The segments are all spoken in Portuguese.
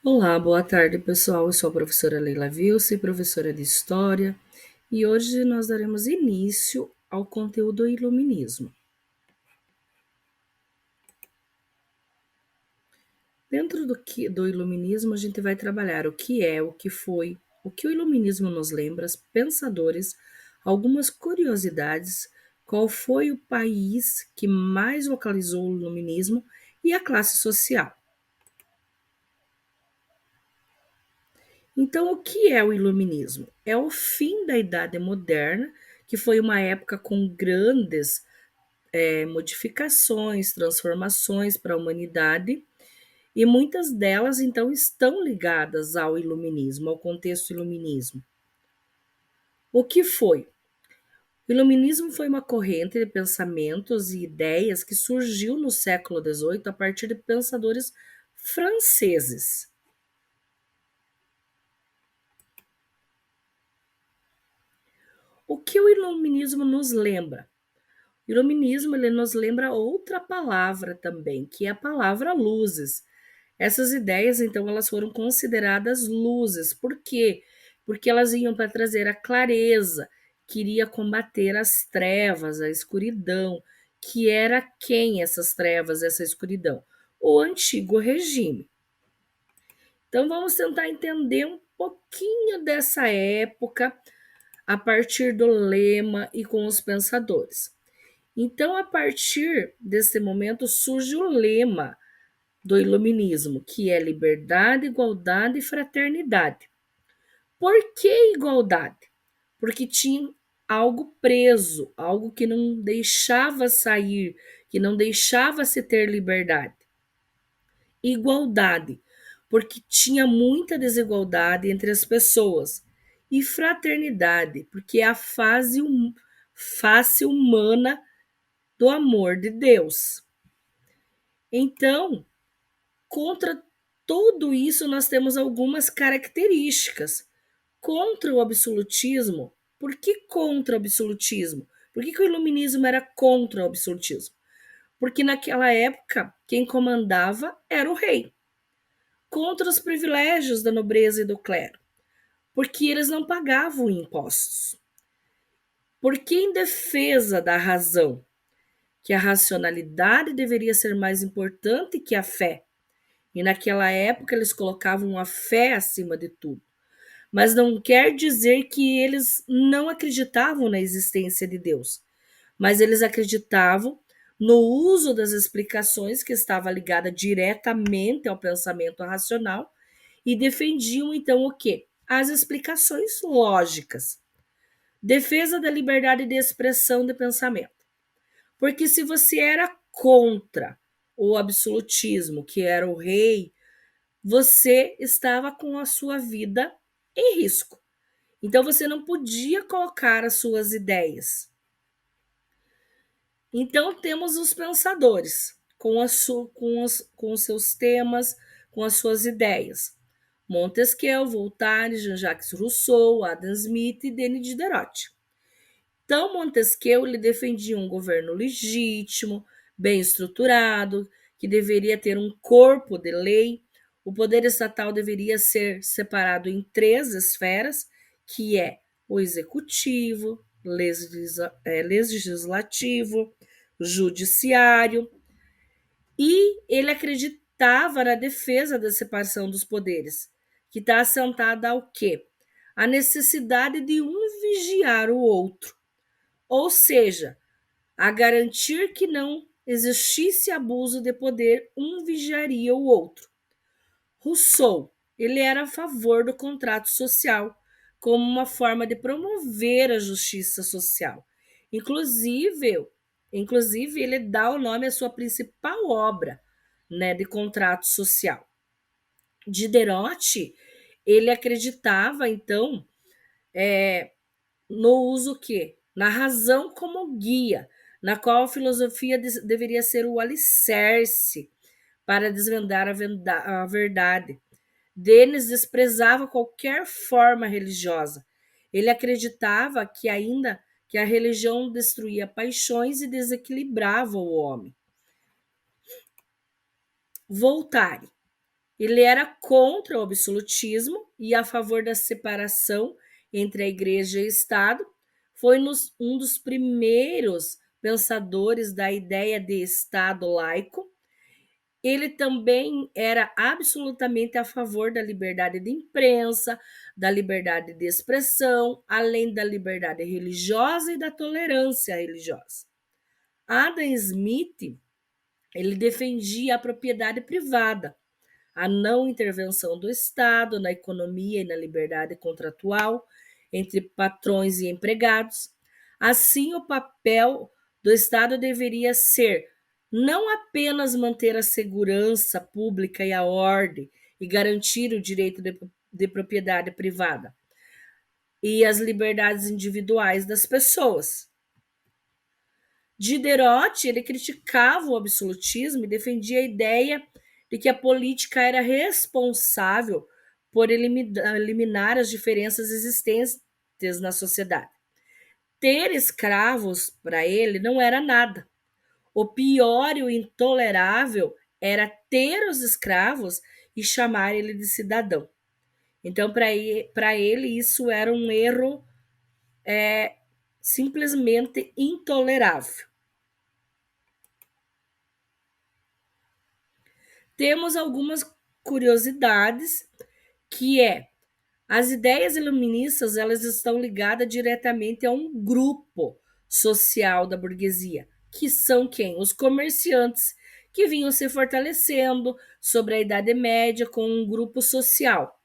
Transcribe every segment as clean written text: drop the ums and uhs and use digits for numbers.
Olá, boa tarde, pessoal. Eu sou a professora Leila Vilce, professora de História, e hoje nós daremos início ao conteúdo do Iluminismo. Dentro do Iluminismo, a gente vai trabalhar o que é, o que foi, o que o Iluminismo nos lembra, os pensadores, algumas curiosidades, qual foi o país que mais localizou o Iluminismo e a classe social. Então, o que é o Iluminismo? É o fim da Idade Moderna, que foi uma época com grandes modificações, transformações para a humanidade, e muitas delas, então, estão ligadas ao Iluminismo, ao contexto Iluminismo. O que foi? O Iluminismo foi uma corrente de pensamentos e ideias que surgiu no século XVIII a partir de pensadores franceses. O que o Iluminismo nos lembra? O Iluminismo ele nos lembra outra palavra também, que é a palavra luzes. Essas ideias, então, elas foram consideradas luzes. Por quê? Porque elas iam para trazer a clareza, queria combater as trevas, a escuridão, que era quem essas trevas, essa escuridão? O antigo regime. Então, vamos tentar entender um pouquinho dessa época a partir do lema e com os pensadores. Então, a partir desse momento, surge o lema do iluminismo, que é liberdade, igualdade e fraternidade. Por que igualdade? Porque tinha algo preso, algo que não deixava sair, que não deixava se ter liberdade. Igualdade, porque tinha muita desigualdade entre as pessoas. E fraternidade, porque é a face humana do amor de Deus. Então, contra tudo isso, nós temos algumas características. Contra o absolutismo, por que contra o absolutismo? Por que o iluminismo era contra o absolutismo? Porque naquela época, quem comandava era o rei. Contra os privilégios da nobreza e do clero, porque eles não pagavam impostos. Porque em defesa da razão, que a racionalidade deveria ser mais importante que a fé. E naquela época eles colocavam a fé acima de tudo. Mas não quer dizer que eles não acreditavam na existência de Deus, mas eles acreditavam no uso das explicações que estava ligada diretamente ao pensamento racional e defendiam então o quê? As explicações lógicas. Defesa da liberdade de expressão de pensamento. Porque se você era contra o absolutismo, que era o rei, você estava com a sua vida em risco. Então você não podia colocar as suas ideias. Então temos os pensadores com os seus temas, com as suas ideias. Montesquieu, Voltaire, Jean-Jacques Rousseau, Adam Smith e Denis Diderot. Então Montesquieu ele defendia um governo legítimo, bem estruturado, que deveria ter um corpo de lei. O poder estatal deveria ser separado em três esferas, que é o executivo, legislativo, judiciário, e ele acreditava na defesa da separação dos poderes, que está assentada ao quê? A necessidade de um vigiar o outro, ou seja, a garantir que não existisse abuso de poder, um vigiaria o outro. Rousseau, ele era a favor do contrato social como uma forma de promover a justiça social. Inclusive, inclusive ele dá o nome à sua principal obra, né, de contrato social. Diderot, ele acreditava então no uso que na razão como guia, na qual a filosofia deveria ser o alicerce para desvendar a verdade. Denis desprezava qualquer forma religiosa. Ele acreditava que ainda que a religião destruía paixões e desequilibrava o homem. Voltaire. Ele era contra o absolutismo e a favor da separação entre a igreja e o Estado. Foi um dos primeiros pensadores da ideia de Estado laico. Ele também era absolutamente a favor da liberdade de imprensa, da liberdade de expressão, além da liberdade religiosa e da tolerância religiosa. Adam Smith, ele defendia a propriedade privada, a não intervenção do Estado na economia e na liberdade contratual entre patrões e empregados. Assim, o papel do Estado deveria ser não apenas manter a segurança pública e a ordem e garantir o direito de propriedade privada e as liberdades individuais das pessoas. Diderot, ele criticava o absolutismo e defendia a ideia de que a política era responsável por eliminar as diferenças existentes na sociedade. Ter escravos, para ele, não era nada. O pior e o intolerável era ter os escravos e chamar ele de cidadão. Então, para ele, isso era um erro simplesmente intolerável. Temos algumas curiosidades, que é as ideias iluministas, elas estão ligadas diretamente a um grupo social da burguesia, que são quem? Os comerciantes, que vinham se fortalecendo sobre a Idade Média com um grupo social.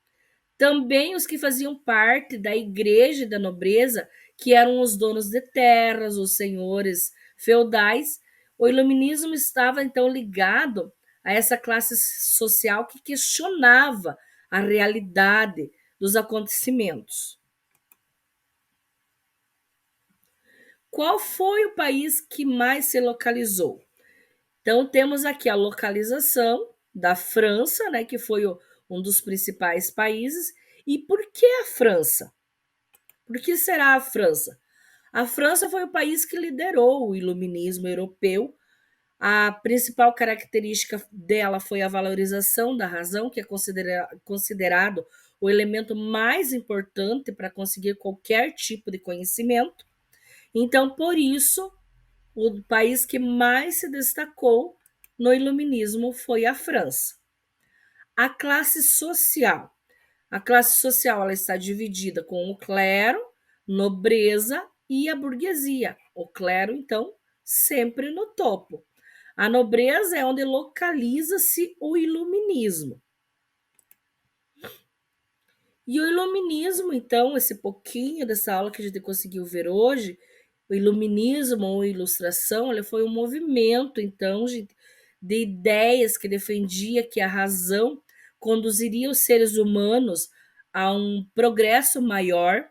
Também os que faziam parte da igreja e da nobreza, que eram os donos de terras, os senhores feudais. O iluminismo estava então ligado a essa classe social que questionava a realidade dos acontecimentos. Qual foi o país que mais se localizou? Então, temos aqui a localização da França, né, que foi um dos principais países. E por que a França? Por que será a França? A França foi o país que liderou o iluminismo europeu. A principal característica dela foi a valorização da razão, que é considerado o elemento mais importante para conseguir qualquer tipo de conhecimento. Então, por isso, o país que mais se destacou no iluminismo foi a França. A classe social. A classe social ela está dividida com o clero, nobreza e a burguesia. O clero, então, sempre no topo. A nobreza é onde localiza-se o iluminismo. E o iluminismo, então, esse pouquinho dessa aula que a gente conseguiu ver hoje, o iluminismo ou ilustração, ele foi um movimento, então, de ideias que defendia que a razão conduziria os seres humanos a um progresso maior.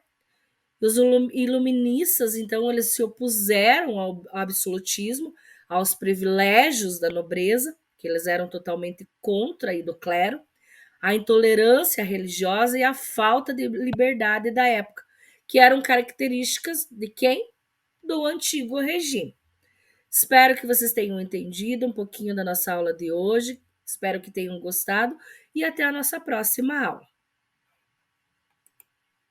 Os iluministas, então, eles se opuseram ao absolutismo, aos privilégios da nobreza, que eles eram totalmente contra aí do clero, a intolerância religiosa e a falta de liberdade da época, que eram características de quem? Do antigo regime. Espero que vocês tenham entendido um pouquinho da nossa aula de hoje, espero que tenham gostado e até a nossa próxima aula.